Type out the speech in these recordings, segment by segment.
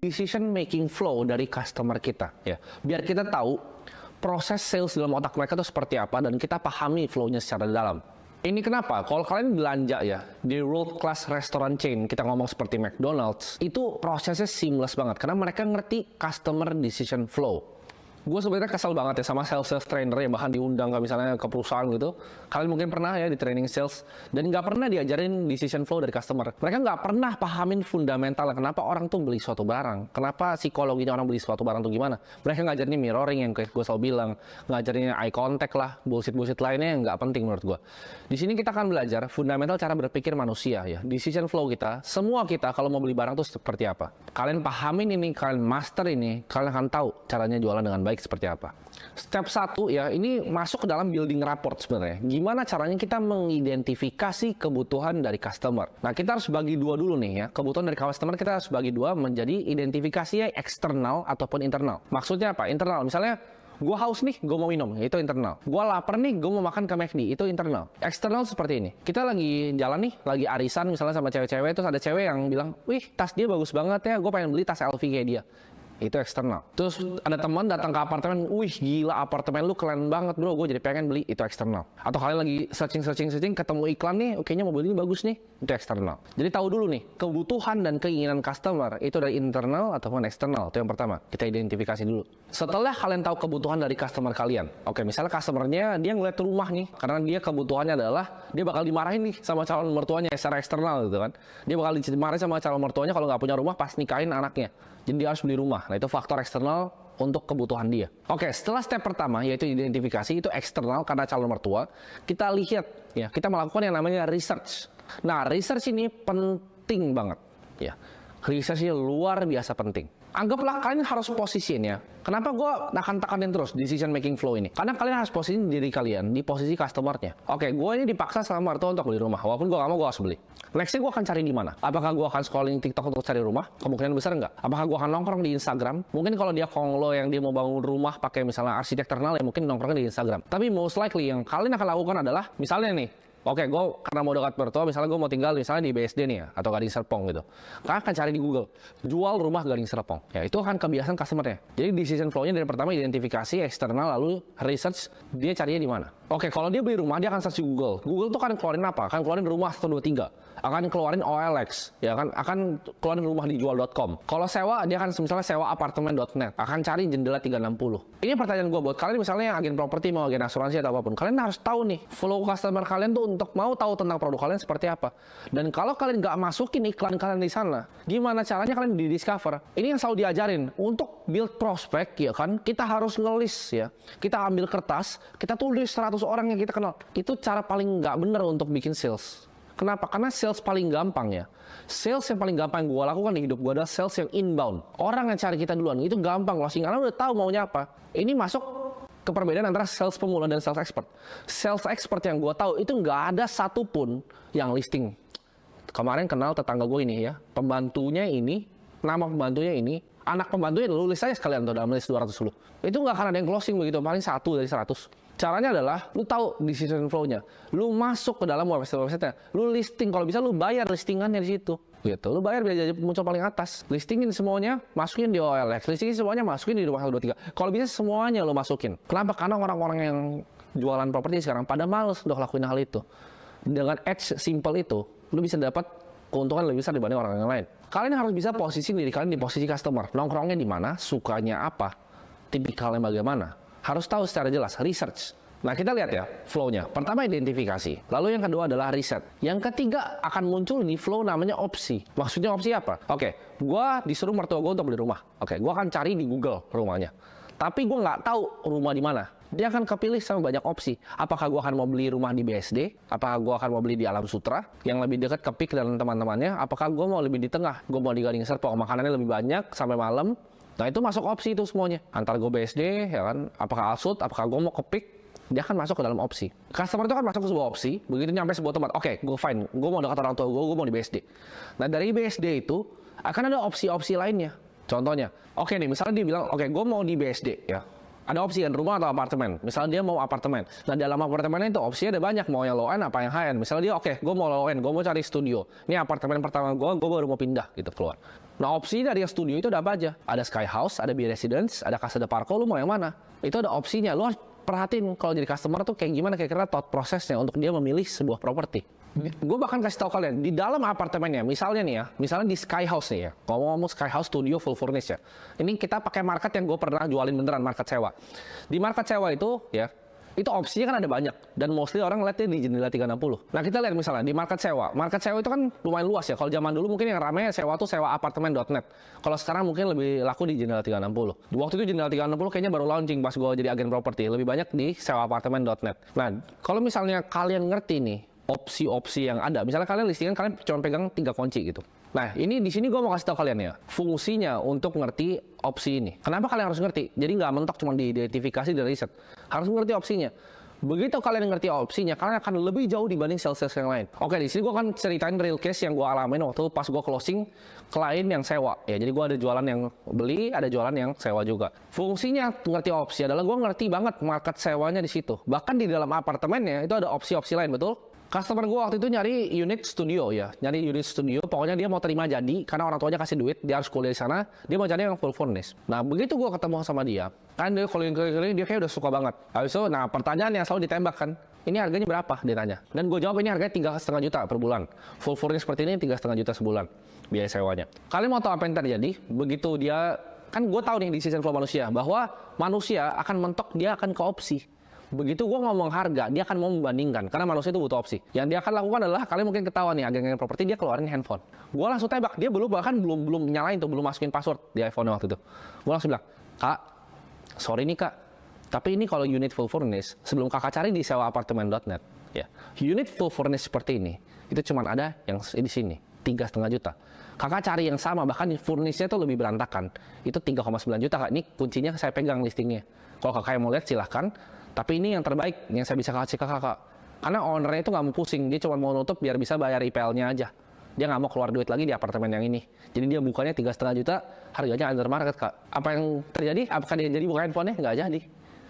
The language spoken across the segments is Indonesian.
decision making flow dari customer kita ya. Biar kita tahu proses sales dalam otak mereka itu seperti apa dan kita pahami flow-nya secara dalam. Ini kenapa? Kalau kalian belanja ya di world class restaurant chain, kita ngomong seperti McDonald's, itu prosesnya seamless banget karena mereka ngerti customer decision flow. Gue sebenarnya kesel banget ya sama sales trainer yang bahkan diundang ke misalnya ke perusahaan gitu. Kalian mungkin pernah ya di training sales dan nggak pernah diajarin decision flow dari customer. Mereka nggak pernah pahamin fundamental kenapa orang tuh beli suatu barang, kenapa psikologinya orang beli suatu barang tuh gimana. Mereka ngajarin mirroring yang kayak gue selalu bilang, ngajarin eye contact lah, bullshit lainnya yang nggak penting menurut gue. Di sini kita akan belajar fundamental cara berpikir manusia ya, decision flow kita. Semua kita kalau mau beli barang tuh seperti apa. Kalian pahamin ini, kalian master ini, kalian akan tahu caranya jualan dengan baik seperti apa. Step 1 ya, ini masuk ke dalam building rapport sebenarnya. Gimana caranya kita mengidentifikasi kebutuhan dari customer. Nah, kita harus bagi dua dulu nih ya. Kebutuhan dari customer kita harus bagi dua menjadi identifikasinya eksternal ataupun internal. Maksudnya apa? Internal. Misalnya, gue haus nih, gue mau minum, itu internal. Gue lapar nih, gue mau makan ke McD, itu internal. Eksternal seperti ini. Kita lagi jalan nih, lagi arisan misalnya sama cewek-cewek, terus ada cewek yang bilang, wih, tas dia bagus banget ya, gue pengen beli tas LV kayak dia. Itu eksternal. Terus ada teman datang ke apartemen, wih gila apartemen lu keren banget bro, gue jadi pengen beli, itu eksternal. Atau kalian lagi searching, ketemu iklan nih, kayaknya mobil ini bagus nih, itu eksternal. Jadi tahu dulu nih, kebutuhan dan keinginan customer itu dari internal ataupun eksternal, itu yang pertama, kita identifikasi dulu. Setelah kalian tahu kebutuhan dari customer kalian, oke misalnya customernya dia ngeliat rumah nih, karena dia kebutuhannya adalah, dia bakal dimarahin nih sama calon mertuanya secara eksternal gitu kan. Dia bakal dimarahin sama calon mertuanya kalau nggak punya rumah pas nikahin anaknya. Jadi dia harus beli rumah. Nah itu faktor eksternal untuk kebutuhan dia. Oke, setelah step pertama yaitu identifikasi, itu eksternal karena calon mertua. Kita lihat ya, kita melakukan yang namanya research. Nah, research ini penting banget ya. Research ini luar biasa penting. Anggaplah kalian harus posisiin ya. Kenapa gue akan tekanin terus decision making flow ini? Karena kalian harus posisiin diri kalian di posisi customer-nya. Oke, gue ini dipaksa sama mertua untuk beli rumah. Walaupun gue gak mau, gue harus beli. Nextnya gue akan cari di mana? Apakah gue akan scrolling TikTok untuk cari rumah? Kemungkinan besar enggak. Apakah gue akan nongkrong di Instagram? Mungkin kalau dia konglo yang dia mau bangun rumah pakai misalnya arsitek terkenal ya mungkin nongkrongnya di Instagram. Tapi most likely yang kalian akan lakukan adalah misalnya nih, oke, gue karena mau dekat mertua, misalnya gue mau tinggal misalnya di BSD nih ya, atau Gading Serpong gitu. Kalian akan cari di Google, jual rumah Gading Serpong. Ya, itu akan kebiasaan customer-nya. Jadi decision flow-nya dari pertama identifikasi eksternal, lalu research, dia carinya di mana. Oke, kalau dia beli rumah, dia akan search di Google. Google tuh kan keluarin apa? Akan keluarin rumah 1, 2, 3. Akan keluarin OLX, ya kan? Akan keluarin rumah dijual.com. Kalau sewa, dia akan misalnya sewa apartemen.net. Akan cari jendela 360. Ini pertanyaan gue buat kalian misalnya yang agen properti, mau agen asuransi atau apapun. Kalian harus tahu nih, flow customer kalian tuh untuk mau tahu tentang produk kalian seperti apa. Dan kalau kalian nggak masukin iklan kalian di sana, gimana caranya kalian di-discover? Ini yang selalu diajarin. Untuk build prospect, ya kan, kita harus ngelis ya. Kita ambil kertas, kita tulis 100 orang yang kita kenal. Itu cara paling nggak bener untuk bikin sales. Kenapa? Karena sales paling gampang ya. Sales yang paling gampang yang gue lakukan di hidup gue adalah sales yang inbound. Orang yang cari kita duluan, itu gampang closing karena udah tahu maunya apa. Ini masuk ke perbedaan antara sales pemula dan sales expert. Sales expert yang gue tahu itu nggak ada satupun yang listing. Kemarin kenal tetangga gue ini ya, pembantunya ini, nama pembantunya ini, anak pembantunya lu list aja sekalian tuh dalam list 200 lu. Itu nggak akan ada yang closing begitu, paling 1 dari 100. Caranya adalah, lu tahu decision flow-nya. Lu masuk ke dalam website-nya. Lu listing, kalau bisa lu bayar listingannya di situ. Gitu. Lu bayar biar jadi muncul paling atas. Listingin semuanya, masukin di OLX. Listingin semuanya, masukin di rumah 1, 2, 3. Kalau bisa semuanya lu masukin. Kenapa? Karena orang-orang yang jualan properti sekarang pada males udah lakuin hal itu. Dengan ads simple itu, lu bisa dapat keuntungan lebih besar dibanding orang yang lain. Kalian harus bisa posisi diri kalian di posisi customer. Nongkrongnya di mana, sukanya apa, tipikalnya bagaimana. Harus tahu secara jelas, research. Nah, kita lihat ya flow-nya. Pertama identifikasi, lalu yang kedua adalah riset. Yang ketiga akan muncul di flow namanya opsi. Maksudnya opsi apa? Oke, gua disuruh mertua gua untuk beli rumah. Oke, gua akan cari di Google rumahnya. Tapi gua nggak tahu rumah di mana. Dia akan kepilih sama banyak opsi. Apakah gua akan mau beli rumah di BSD? Apakah gua akan mau beli di Alam Sutra yang lebih dekat ke PIK dan teman-temannya? Apakah gua mau lebih di tengah? Gua mau di Gading Serpong, makanannya lebih banyak sampai malam. Nah itu masuk opsi itu semuanya. Antara gue BSD, ya kan, apakah Alsut, apakah gue mau ke PIK, dia akan masuk ke dalam opsi. Customer itu kan masuk ke sebuah opsi, begitu nyampe sebuah tempat, oke, gue fine, gue mau dekat orang tua gue mau di BSD. Nah dari BSD itu, akan ada opsi-opsi lainnya. Contohnya, oke nih, misalnya dia bilang, oke, gue mau di BSD, ya. Ada opsi kan, rumah atau apartemen. Misalnya dia mau apartemen. Nah dalam apartemen itu opsinya ada banyak, mau yang low end apa yang high end. Misalnya dia, oke, gue mau low end, gue mau cari studio. Ini apartemen pertama gue baru mau pindah gitu keluar. Nah, opsi dari yang studio itu ada apa aja? Ada Sky House, ada Be Residence, ada Casa de Parco, lu mau yang mana? Itu ada opsinya. Lu harus perhatiin kalau jadi customer tuh kayak gimana kira-kira thought prosesnya untuk dia memilih sebuah properti. Gue bahkan kasih tahu kalian, di dalam apartemennya, misalnya nih ya, misalnya di Sky House nih ya, ngomong-ngomong Sky House Studio full furnished ya. Ini kita pakai market yang gue pernah jualin beneran, market sewa. Di market sewa itu ya, itu opsinya kan ada banyak, dan mostly orang ngeliatnya di jendela 360. Nah kita lihat misalnya di market sewa itu kan lumayan luas ya. Kalau zaman dulu mungkin yang rame sewa tuh sewa apartemen.net. Kalau sekarang mungkin lebih laku di jendela 360. Waktu itu jendela 360 kayaknya baru launching pas gue jadi agen properti. Lebih banyak di sewa apartemen.net. Nah kalau misalnya kalian ngerti nih opsi-opsi yang ada, misalnya kalian listingan kalian cuma pegang 3 kunci gitu. Nah, ini di sini gue mau kasih tahu kalian ya, fungsinya untuk ngerti opsi ini. Kenapa kalian harus ngerti? Jadi nggak mentok cuma diidentifikasi dan riset. Harus ngerti opsinya. Begitu kalian ngerti opsinya, kalian akan lebih jauh dibanding sales-sales yang lain. Oke, di sini gue akan ceritain real case yang gue alamin waktu pas gue closing klien yang sewa. Ya, jadi gue ada jualan yang beli, ada jualan yang sewa juga. Fungsinya ngerti opsi adalah gue ngerti banget market sewanya di situ. Bahkan di dalam apartemennya itu ada opsi-opsi lain, betul? Customer gue waktu itu nyari unit studio ya, nyari unit studio, pokoknya dia mau terima jadi, karena orang tuanya kasih duit, dia harus kuliah di sana, dia mau cari yang full furnished. Nah begitu gue ketemu sama dia, kan dia keliling-keliling, dia kayak udah suka banget. Habis itu, nah pertanyaan yang selalu ditembak kan, ini harganya berapa? Dia tanya. Dan gue jawab ini harganya 3,5 juta per bulan. Full furnished seperti ini 3,5 juta sebulan, biaya sewanya. Kalian mau tahu apa yang terjadi? Begitu dia, kan gue tahu nih di season flow manusia, bahwa manusia akan mentok, dia akan ke opsi. Begitu gue ngomong harga, dia akan mau membandingkan. Karena manusia itu butuh opsi. Yang dia akan lakukan adalah, kalian mungkin ketahuan nih, agen-agen properti, dia keluarin handphone. Gue langsung tembak, dia belum nyalain tuh, belum masukin password di iPhone waktu itu. Gue langsung bilang, Kak, sorry nih Kak, tapi ini kalau unit full furnished, sebelum kakak cari di sewa apartemen.net, ya, unit full furnished seperti ini, itu cuma ada yang di sini, 3,5 juta. Kakak cari yang sama, bahkan furnishnya itu lebih berantakan, itu 3,9 juta Kak. Ini kuncinya saya pegang listingnya. Kalau kakak yang mau lihat silahkan. Tapi ini yang terbaik yang saya bisa kasih ke kakak. Karena ownernya itu nggak mau pusing, dia cuma mau nutup biar bisa bayar IPL-nya aja. Dia nggak mau keluar duit lagi di apartemen yang ini. Jadi dia bukanya 3,5 juta, harganya under market Kak. Apa yang terjadi? Apakah dia jadi buka handphonenya? Nggak jadi.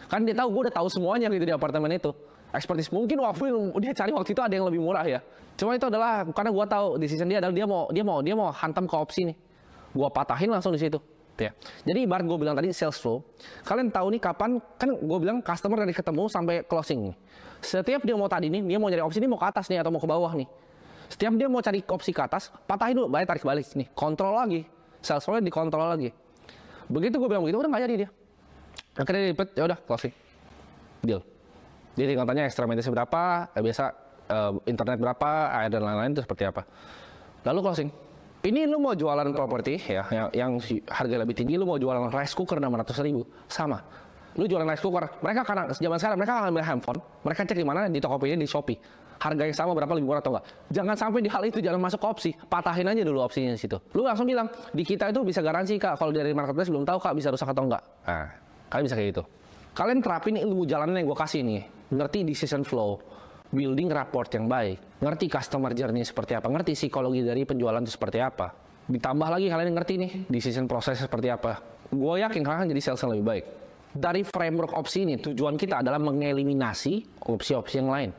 Kan dia tahu, gue udah tahu semuanya gitu di apartemen itu. Expertise mungkin waktu dia cari waktu itu ada yang lebih murah ya. Cuma itu adalah karena gue tahu decision dia adalah dia mau hantam ke opsi nih. Gue patahin langsung di situ. Ya. Jadi ibarat gue bilang tadi sales flow, kalian tahu nih kapan, kan gue bilang customer dari ketemu sampai closing nih. Setiap dia mau tadi nih, dia mau nyari opsi ini mau ke atas nih atau mau ke bawah nih. Setiap dia mau cari opsi ke atas, patahin dulu, tarik balik nih, kontrol lagi. Sales flow-nya dikontrol lagi. Begitu gue bilang begitu, udah nggak jadi dia. Akhirnya dia ribet, ya udah closing. Deal. Dia tinggal tanya extra maintenance berapa, biasa internet berapa, air dan lain-lain itu seperti apa. Lalu closing. Ini lu mau jualan properti ya, yang harga lebih tinggi, lu mau jualan rice cooker 600.000, sama. Lu jualan rice cooker, mereka karena zaman sekarang mereka ngambil handphone, mereka cek di mana di Tokopedia, di Shopee, harga yang sama berapa lebih murah atau enggak. Jangan sampai di hal itu, jangan masuk ke opsi, patahin aja dulu opsinya di situ. Lu langsung bilang, di kita itu bisa garansi Kak, kalau dari marketplace belum tahu Kak bisa rusak atau enggak. Nah, kalian bisa kayak gitu. Kalian terapin ilmu jalanan yang gue kasih nih, ngerti decision flow, building rapport yang baik, ngerti customer journey seperti apa, ngerti psikologi dari penjualan itu seperti apa. Ditambah lagi kalian ngerti nih decision proses seperti apa. Gue yakin kalian akan jadi sales yang lebih baik. Dari framework opsi ini, tujuan kita adalah mengeliminasi opsi-opsi yang lain.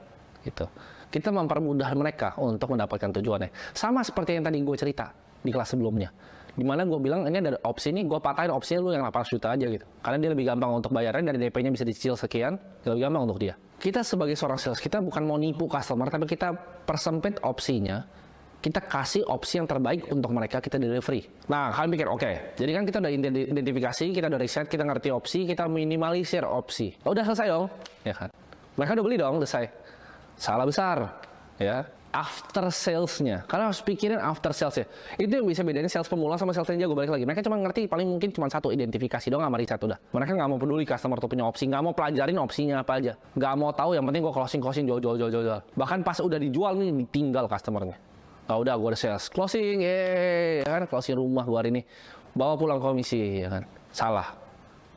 Gitu. Kita mempermudah mereka untuk mendapatkan tujuannya. Sama seperti yang tadi gue cerita di kelas sebelumnya. Dimana gue bilang ini ada opsi ini, gue patahin opsinya lu yang 800 juta aja gitu. Karena dia lebih gampang untuk bayarnya, dari DP-nya bisa dicicil sekian, lebih gampang untuk dia. Kita sebagai seorang sales, kita bukan mau nipu customer, tapi kita persempit opsinya, kita kasih opsi yang terbaik untuk mereka, kita delivery. Nah, kalian pikir, oke, jadi kan kita udah identifikasi, kita udah riset, kita ngerti opsi, kita minimalisir opsi. Oh, udah selesai dong, ya kan? Mereka udah beli dong, selesai. Salah besar, ya. After salesnya, kalian harus pikirin after salesnya. Itu yang bisa bedain sales pemula sama sales yang jago. Balik lagi, mereka cuma ngerti paling mungkin cuma satu, identifikasi dong sama riset udah. Mereka nggak mau peduli customer tuh punya opsi, nggak mau pelajarin opsinya apa aja, nggak mau tahu, yang penting gue closing jual. Bahkan pas udah dijual nih ditinggal customernya. Oh, udah gue udah sales closing, ya kan, closing rumah gue hari ini, bawa pulang komisi, ya kan. Salah,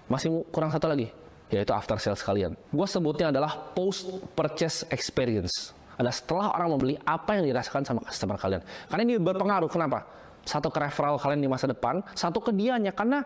masih kurang satu lagi, yaitu after sales kalian. Gue sebutnya adalah post purchase experience. Ada setelah orang membeli, apa yang dirasakan sama customer kalian. Karena ini berpengaruh, kenapa? Satu ke referral kalian di masa depan, satu ke dianya. Karena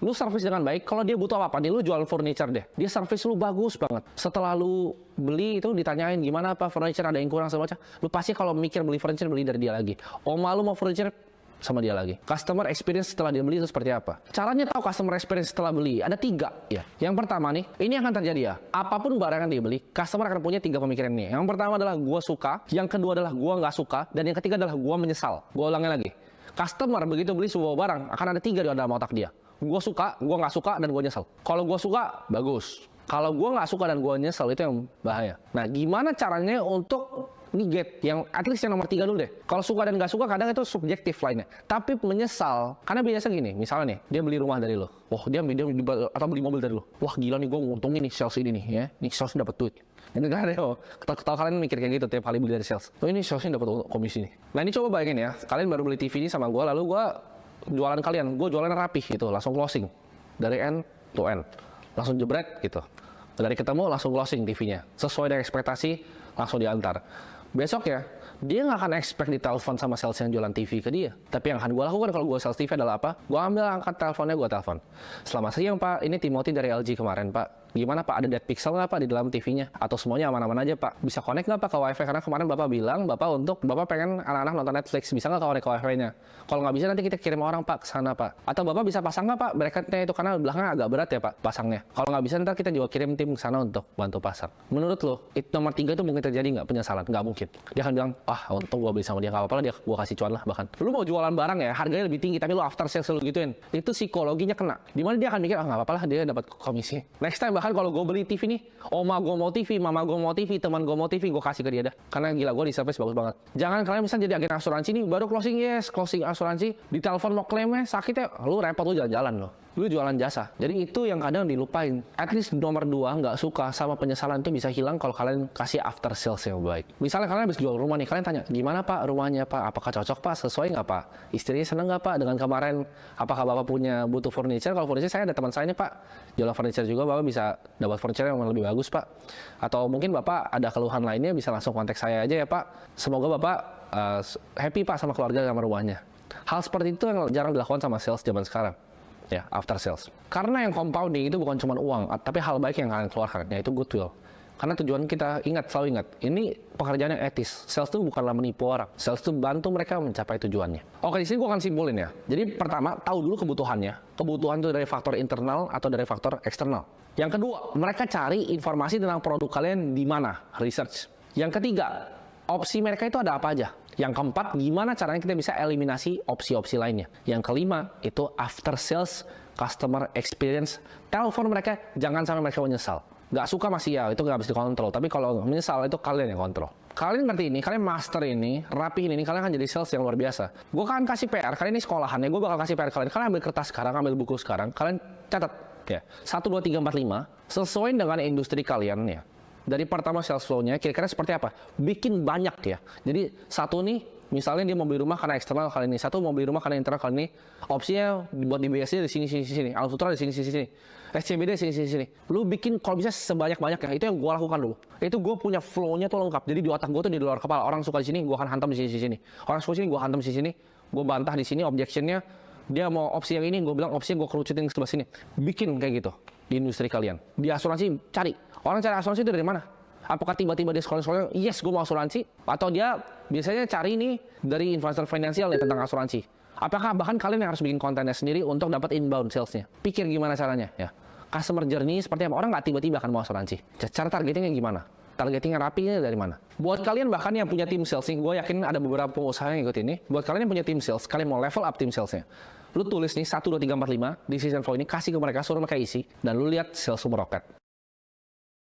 lu service dengan baik, kalau dia butuh apa-apa, nih lu jual furniture deh. Dia service lu bagus banget. Setelah lu beli itu ditanyain gimana apa furniture, ada yang kurang semacam. Lu pasti kalau mikir beli furniture, beli dari dia lagi. Oma lu mau furniture, sama dia lagi. Customer experience setelah dia beli itu seperti apa? Caranya tahu customer experience setelah beli ada 3 ya. Yang pertama nih, ini akan terjadi ya. Apapun barang yang dia beli, customer akan punya 3 pemikiran nih. Yang pertama adalah gua suka, yang kedua adalah gua nggak suka, dan yang ketiga adalah gua menyesal. Gua ulangin lagi. Customer begitu beli sebuah barang akan ada 3 di dalam otak dia. Gua suka, gua nggak suka, dan gua nyesel. Kalau gua suka, bagus. Kalau gua nggak suka dan gua nyesel, itu yang bahaya. Nah, gimana caranya untuk negate yang at least yang nomor 3 dulu deh. Kalau suka dan nggak suka kadang itu subjektif lainnya. Tapi menyesal, karena biasa gini, misalnya nih, dia beli rumah dari lo. Wah, dia atau beli mobil dari lo. Wah, gila nih, gue nguntungin nih sales ini nih ya. Nih sales dapat duit. Ini kan ada, ketawa kalian mikir kayak gitu tiap kali beli dari sales. Oh, ini salesnya dapat komisi nih. Nah, ini coba bayangin ya, kalian baru beli TV ini sama gue, lalu gue jualan kalian. Gue jualan rapih gitu, langsung closing dari end to end, langsung jebret gitu. Dari ketemu langsung closing TV-nya, sesuai dengan ekspektasi langsung diantar. Besok ya, dia nggak akan expect ditelepon sama sales yang jualan TV ke dia. Tapi yang akan gue lakukan kalau gue sales TV adalah apa? Gue ambil angkat teleponnya, gue telepon. Selamat siang Pak, ini Timothy dari LG kemarin Pak. Gimana Pak, ada dead pixel nggak Pak di dalam TV-nya? Atau semuanya aman-aman aja Pak? Bisa connect nggak Pak ke WiFi? Karena kemarin Bapak bilang, Bapak pengen anak-anak nonton Netflix. Bisa nggak connect ke WiFi-nya? Kalau nggak bisa nanti kita kirim orang Pak ke sana Pak. Atau Bapak bisa pasang nggak Pak bracketnya itu? Karena belakangnya agak berat ya Pak pasangnya. Kalau nggak bisa ntar kita juga kirim tim ke sana untuk bantu pasang. Menurut lo, nomor 3 itu mungkin terjadi nggak penyesalan? Nggak mungkin. Dia akan bilang, untung gue beli sama dia, nggak apa-apa lah, dia gue kasih cuan lah bahkan. Lu mau jualan barang ya, harganya lebih tinggi, tapi lu after sales lu gituin. Itu psikologinya kena. Dimana dia akan mikir, nggak apa-apa lah, dia dapat komisi. Next time bahkan kalau gue beli TV nih, oma gue mau TV, mama gue mau TV, teman gue mau TV, gue kasih ke dia dah. Karena gila, gue di service bagus banget. Jangan kalian misalnya jadi agen asuransi nih, baru closing asuransi, di telepon mau klaimnya, sakitnya, lu repot, lu jalan-jalan loh. Lu jualan jasa. Jadi itu yang kadang dilupain. At least nomor 2 nggak suka sama penyesalan itu bisa hilang kalau kalian kasih after sales yang baik. Misalnya kalian habis jual rumah nih, kalian tanya, gimana Pak rumahnya Pak? Apakah cocok Pak? Sesuai nggak Pak? Istrinya seneng nggak Pak dengan kemarin? Apakah Bapak butuh furniture? Kalau furniture saya ada teman saya nih Pak, jual furniture juga, Bapak bisa dapat furniture yang lebih bagus Pak. Atau mungkin Bapak ada keluhan lainnya bisa langsung kontak saya aja ya Pak. Semoga Bapak happy Pak sama keluarga sama rumahnya. Hal seperti itu yang jarang dilakukan sama sales zaman sekarang. Ya, after sales. Karena yang compounding itu bukan cuma uang, tapi hal baik yang kalian keluarkan, yaitu goodwill. Karena tujuan kita, selalu ingat, ini pekerjaan yang etis. Sales itu bukanlah menipu orang. Sales itu bantu mereka mencapai tujuannya. Oke, di sini gue akan simpulin ya. Jadi pertama, tahu dulu kebutuhannya. Kebutuhan itu dari faktor internal atau dari faktor eksternal. Yang kedua, mereka cari informasi tentang produk kalian di mana, research. Yang ketiga, opsi mereka itu ada apa aja. Yang keempat, gimana caranya kita bisa eliminasi opsi-opsi lainnya. Yang kelima, itu after sales customer experience. Telepon mereka, jangan sampai mereka menyesal. Nggak suka masih ya, itu nggak bisa dikontrol. Tapi kalau menyesal, itu kalian yang kontrol. Kalian ngerti ini, kalian master ini, rapihin ini, kalian akan jadi sales yang luar biasa. Gue akan kasih PR, kalian ini sekolahan ya, gue bakal kasih PR kalian. Kalian ambil kertas sekarang, ambil buku sekarang, kalian catat ya. 1, 2, 3, 4, 5, sesuai dengan industri kalian ya. Dari pertama sales flow-nya, kira-kira seperti apa? Bikin banyak ya. Jadi satu nih, misalnya dia mau beli rumah karena eksternal kali ini. Satu mau beli rumah karena internal kali ini. Opsinya buat di BSD di sini. Alputra di sini. SCBD di sini. Lu bikin kalau bisa sebanyak-banyaknya. Itu yang gue lakukan dulu. Itu gue punya flow-nya tuh lengkap. Jadi di otak gue tuh di luar kepala. Orang suka di sini, gue akan hantam di sini. Orang suka di sini, gue hantam di sini. Gue bantah di sini, objection-nya. Dia mau opsi yang ini, gue bilang opsinya gue kerucutin ke sebelah sini. Bikin kayak gitu di industri kalian. Di asuransi, cari. Orang cari asuransi itu dari mana? Apakah tiba-tiba dia scroll, yes gue mau asuransi? Atau dia biasanya cari ini dari influencer finansial ya tentang asuransi? Apakah bahkan kalian yang harus bikin kontennya sendiri untuk dapat inbound salesnya? Pikir gimana caranya ya. Customer journey seperti apa? Orang nggak tiba-tiba akan mau asuransi. Cara targetingnya gimana? Targetingnya rapinya dari mana? Buat kalian bahkan yang punya tim sales, gue yakin ada beberapa pengusaha yang ikut ini. Buat kalian yang punya tim sales, kalian mau level up tim salesnya. Lu tulis nih 1, 2, 3, 4, 5 decision flow ini, kasih ke mereka, suruh mereka isi, dan lu lihat sales lu meroket.